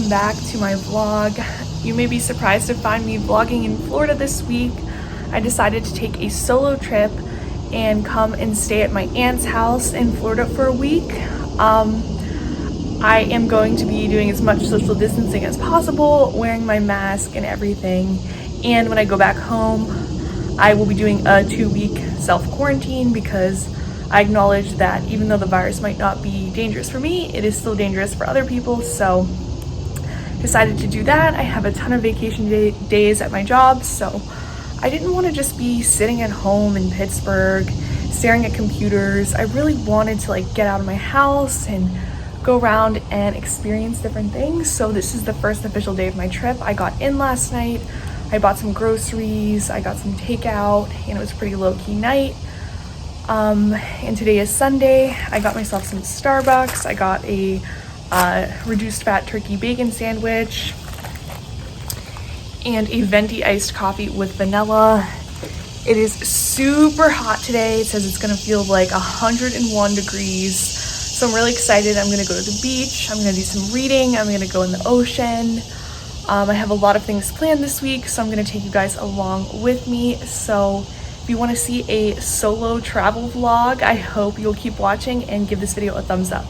welcome back to my vlog. You may be surprised to find me vlogging in Florida this week. I decided to take a solo trip and come and stay at my aunt's house in Florida for a week. I am going to be doing as much social distancing as possible, wearing my mask and everything. And when I go back home, I will be doing a 2-week self-quarantine because I acknowledge that even though the virus might not be dangerous for me, it is still dangerous for other people. So decided to do that. I have a ton of vacation days at my job, so I didn't want to just be sitting at home in Pittsburgh staring at computers. I really wanted to get out of my house and go around and experience different things. So this is the first official day of my trip. I got in last night, I bought some groceries, I got some takeout, and it was a pretty low-key night. And today is Sunday. I got myself some Starbucks. I got a reduced fat turkey bacon sandwich and a venti iced coffee with vanilla. It is super hot today. It says it's gonna feel like 101 degrees. So I'm really excited. I'm gonna go to the beach. I'm gonna do some reading. I'm gonna go in the ocean. I have a lot of things planned this week, so I'm gonna take you guys along with me. So if you want to see a solo travel vlog, I hope you'll keep watching and give this video a thumbs up.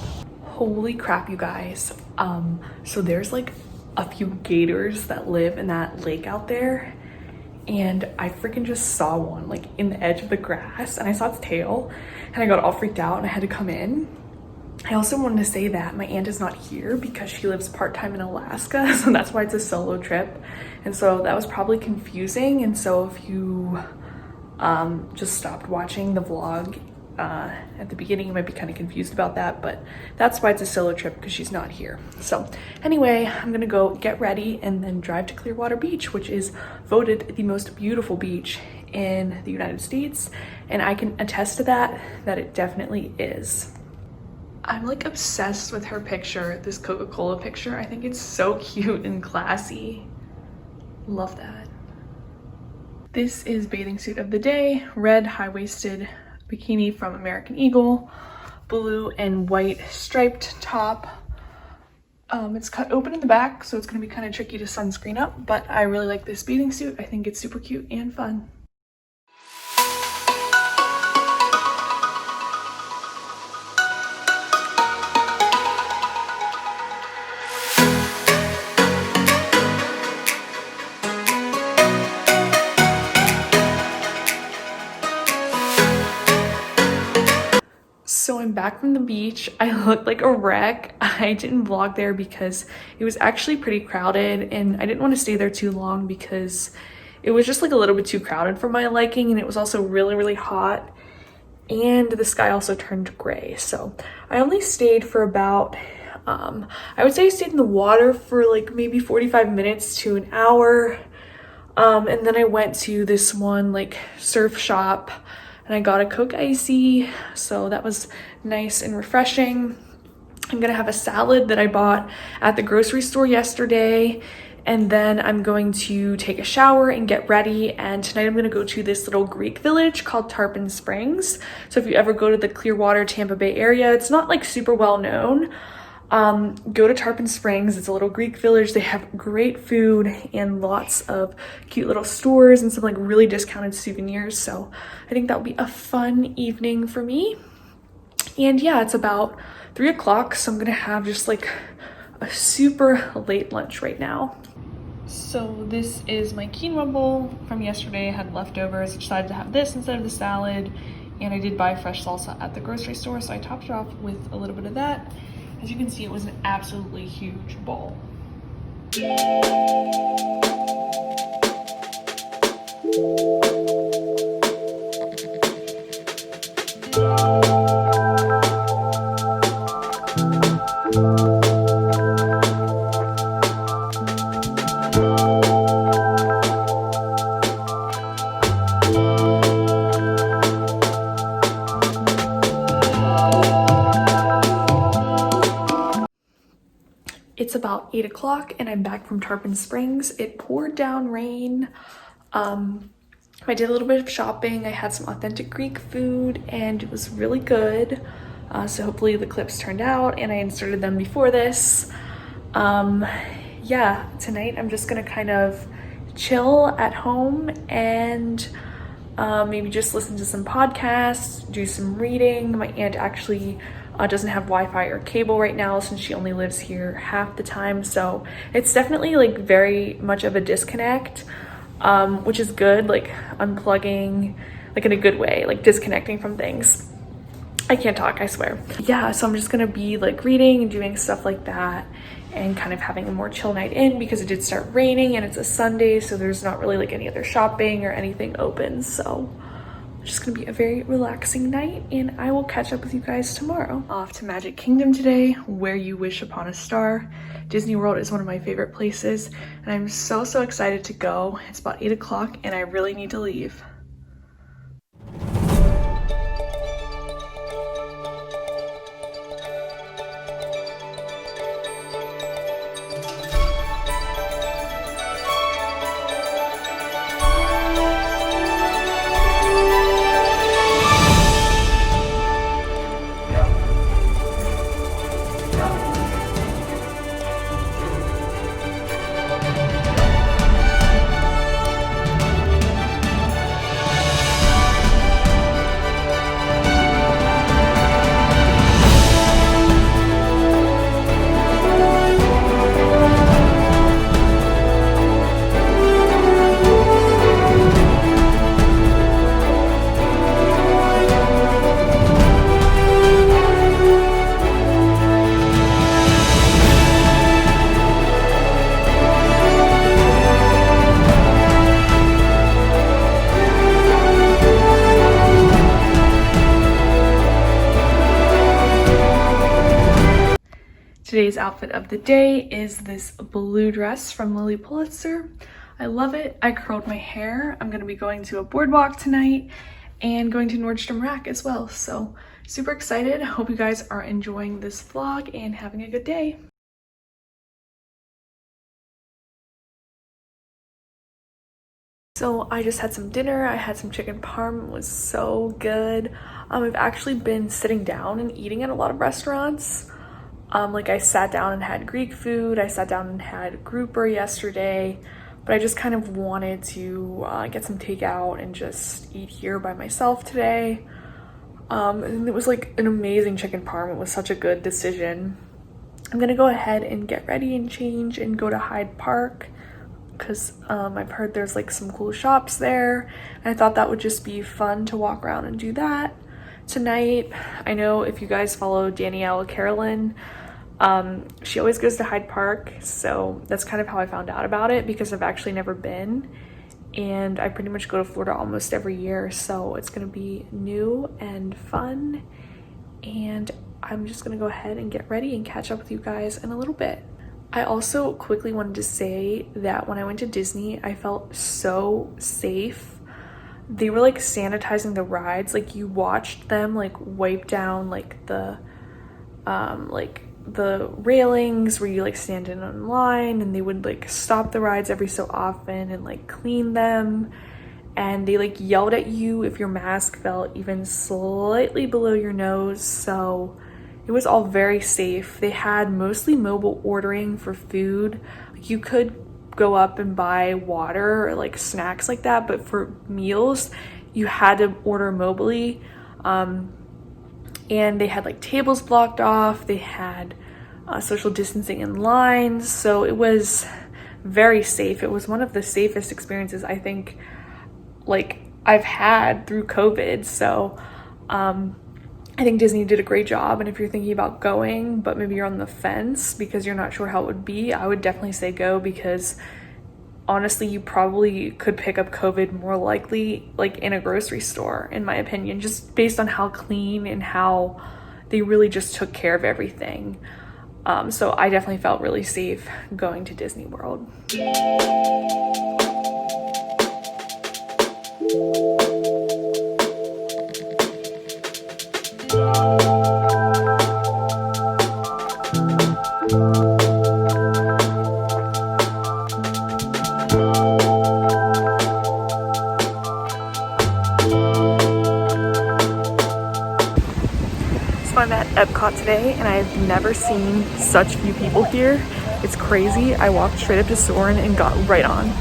Holy crap, you guys. So there's a few gators that live in that lake out there, and I freaking just saw one in the edge of the grass, and I saw its tail and I got all freaked out and I had to come in. I also wanted to say that my aunt is not here because she lives part-time in Alaska, so that's why it's a solo trip. And so that was probably confusing, and so if you just stopped watching the vlog at the beginning, you might be kind of confused about that, but that's why it's a solo trip, because she's not here. So anyway, I'm gonna go get ready and then drive to Clearwater Beach, which is voted the most beautiful beach in the United States, and I can attest to that it definitely is. I'm obsessed with her picture, this Coca-Cola picture. I think it's so cute and classy. Love that. This is bathing suit of the day, red high-waisted bikini from American Eagle, blue and white striped top. It's cut open in the back, so it's gonna be kind of tricky to sunscreen up, but I really like this bathing suit. I think it's super cute and fun. So I'm back from the beach. I looked like a wreck. I didn't vlog there because it was actually pretty crowded, and I didn't want to stay there too long because it was just a little bit too crowded for my liking, and it was also really, really hot, and the sky also turned gray. So I only stayed for about, I would say I stayed in the water for maybe 45 minutes to an hour. And then I went to this one surf shop, and I got a Coke Icy, so that was nice and refreshing. I'm gonna have a salad that I bought at the grocery store yesterday, and then I'm going to take a shower and get ready, and tonight I'm gonna go to this little Greek village called Tarpon Springs. So if you ever go to the Clearwater, Tampa Bay area, it's not super well known. Go to Tarpon Springs. It's a little Greek village. They have great food and lots of cute little stores and some really discounted souvenirs. So I think that will be a fun evening for me. And yeah, it's about 3 o'clock, so I'm gonna have just a super late lunch right now. So this is my quinoa bowl from yesterday. I had leftovers. I decided to have this instead of the salad, and I did buy fresh salsa at the grocery store, so I topped it off with a little bit of that. As you can see, it was an absolutely huge bowl. It's about 8 o'clock and I'm back from Tarpon Springs. It poured down rain. I did a little bit of shopping. I had some authentic Greek food and it was really good. So hopefully the clips turned out and I inserted them before this. yeah, tonight I'm just gonna kind of chill at home and maybe just listen to some podcasts, do some reading. My aunt actually doesn't have Wi-Fi or cable right now since she only lives here half the time, so it's definitely like very much of a disconnect, which is good, like unplugging, like in a good way, like disconnecting from things. I can't talk, I swear. Yeah, so I'm just gonna be like reading and doing stuff like that and kind of having a more chill night in because it did start raining and it's a Sunday, so there's not really like any other shopping or anything open. So it's just gonna be a very relaxing night, and I will catch up with you guys tomorrow. Off to Magic Kingdom today, where you wish upon a star. Disney World is one of my favorite places, and I'm so excited to go. It's about 8 o'clock and I really need to leave. Today's outfit of the day is this blue dress from Lily Pulitzer. I love it. I curled my hair. I'm gonna be going to a boardwalk tonight and going to Nordstrom Rack as well. So super excited. Hope you guys are enjoying this vlog and having a good day. So I just had some dinner. I had some chicken parm. It was so good. I've actually been sitting down and eating at a lot of restaurants. Like I sat down and had Greek food. I sat down and had grouper yesterday, but I just kind of wanted to get some takeout and just eat here by myself today. And it was like an amazing chicken parm. It was such a good decision. I'm gonna go ahead and get ready and change and go to Hyde Park because I've heard there's like some cool shops there, and I thought that would just be fun to walk around and do that tonight. I know if you guys follow Danielle Carolyn, she always goes to Hyde Park, so that's kind of how I found out about it because I've actually never been, and I pretty much go to Florida almost every year, so it's gonna be new and fun, and I'm just gonna go ahead and get ready and catch up with you guys in a little bit. I also quickly wanted to say that when I went to Disney, I felt so safe. They were like sanitizing the rides, like you watched them like wipe down like the railings where you like stand in line, and they would like stop the rides every so often and like clean them, and they like yelled at you if your mask fell even slightly below your nose. So it was all very safe. They had mostly mobile ordering for food. Like you could go up and buy water or like snacks like that, but for meals you had to order mobily. And they had like tables blocked off. They had social distancing in lines, so it was very safe. It was one of the safest experiences I think like I've had through COVID. So I think Disney did a great job, and if you're thinking about going but maybe you're on the fence because you're not sure how it would be, I would definitely say go, because honestly you probably could pick up COVID more likely like in a grocery store, in my opinion, just based on how clean and how they really just took care of everything. So I definitely felt really safe going to Disney World. So I'm at Epcot today, and I've never seen such few people here. It's crazy. I walked straight up to Soren and got right on.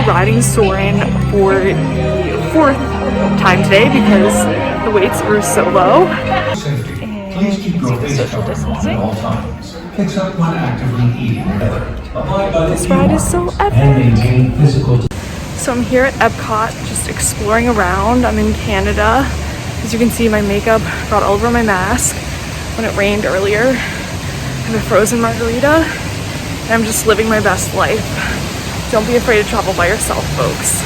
Riding Soren for the 4th time today because the weights are so low. And social distancing. This ride is so epic. So I'm here at Epcot just exploring around. I'm in Canada. As you can see, my makeup got all over my mask when it rained earlier. I have a frozen margarita and I'm just living my best life. Don't be afraid to travel by yourself, folks.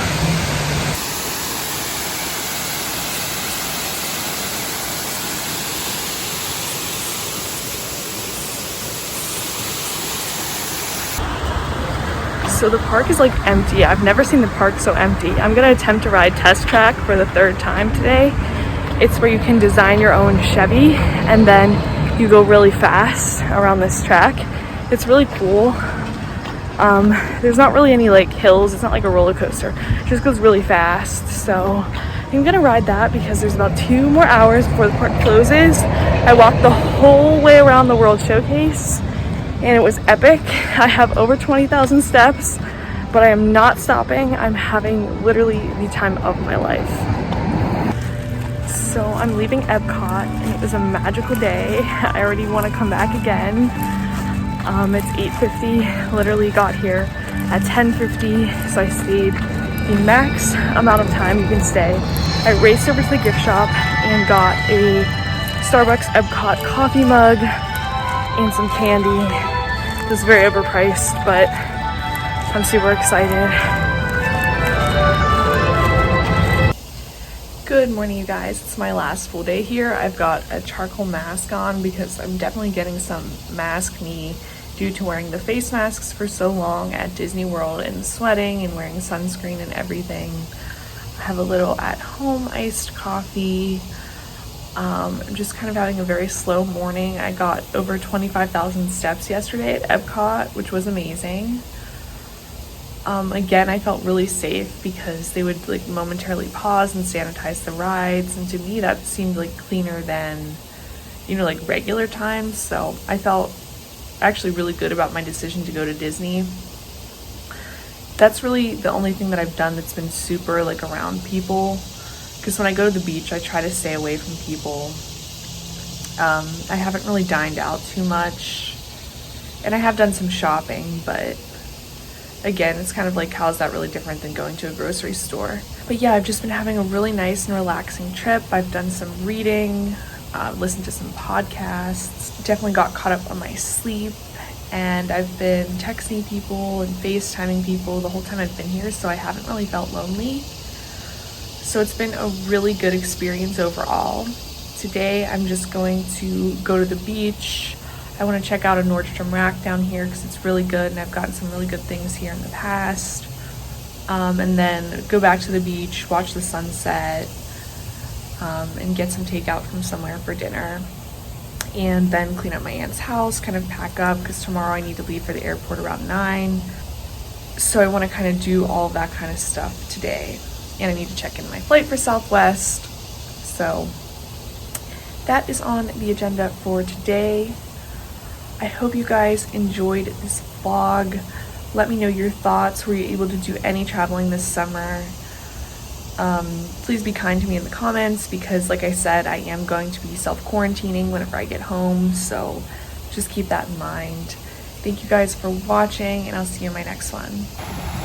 So the park is like empty. I've never seen the park so empty. I'm gonna attempt to ride Test Track for the 3rd time today. It's where you can design your own Chevy and then you go really fast around this track. It's really cool. There's not really any like hills. It's not like a roller coaster. It just goes really fast. So I'm gonna ride that because there's about 2 more hours before the park closes. I walked the whole way around the World Showcase and it was epic. I have over 20,000 steps, but I am not stopping. I'm having literally the time of my life. So I'm leaving Epcot and it was a magical day. I already want to come back again. It's 8:50, literally got here at 10:50, so I stayed the max amount of time you can stay. I raced over to the gift shop and got a Starbucks Epcot coffee mug and some candy. It was very overpriced, but I'm super excited. Good morning, you guys. It's my last full day here. I've got a charcoal mask on because I'm definitely getting some maskne due to wearing the face masks for so long at Disney World and sweating and wearing sunscreen and everything. I have a little at-home iced coffee. I'm just kind of having a very slow morning. I got over 25,000 steps yesterday at Epcot, which was amazing. Again, I felt really safe because they would like momentarily pause and sanitize the rides, and to me that seemed like cleaner than, you know, like regular times. So I felt actually really good about my decision to go to Disney. That's really the only thing that I've done that's been super like around people, because when I go to the beach I try to stay away from people. I haven't really dined out too much and I have done some shopping, but again, it's kind of like, how is that really different than going to a grocery store? But yeah, I've just been having a really nice and relaxing trip. I've done some reading, listened to some podcasts, definitely got caught up on my sleep, and I've been texting people and FaceTiming people the whole time I've been here, so I haven't really felt lonely. So it's been a really good experience overall. Today I'm just going to go to the beach. I want to check out a Nordstrom Rack down here because it's really good and I've gotten some really good things here in the past. And then go back to the beach, watch the sunset, and get some takeout from somewhere for dinner. And then clean up my aunt's house, kind of pack up because tomorrow I need to leave for the airport around 9. So I want to kind of do all of that kind of stuff today. And I need to check in my flight for Southwest. So that is on the agenda for today. I hope you guys enjoyed this vlog. Let me know your thoughts. Were you able to do any traveling this summer? Please be kind to me in the comments because, like I said, I am going to be self-quarantining whenever I get home, so just keep that in mind. Thank you guys for watching, and I'll see you in my next one.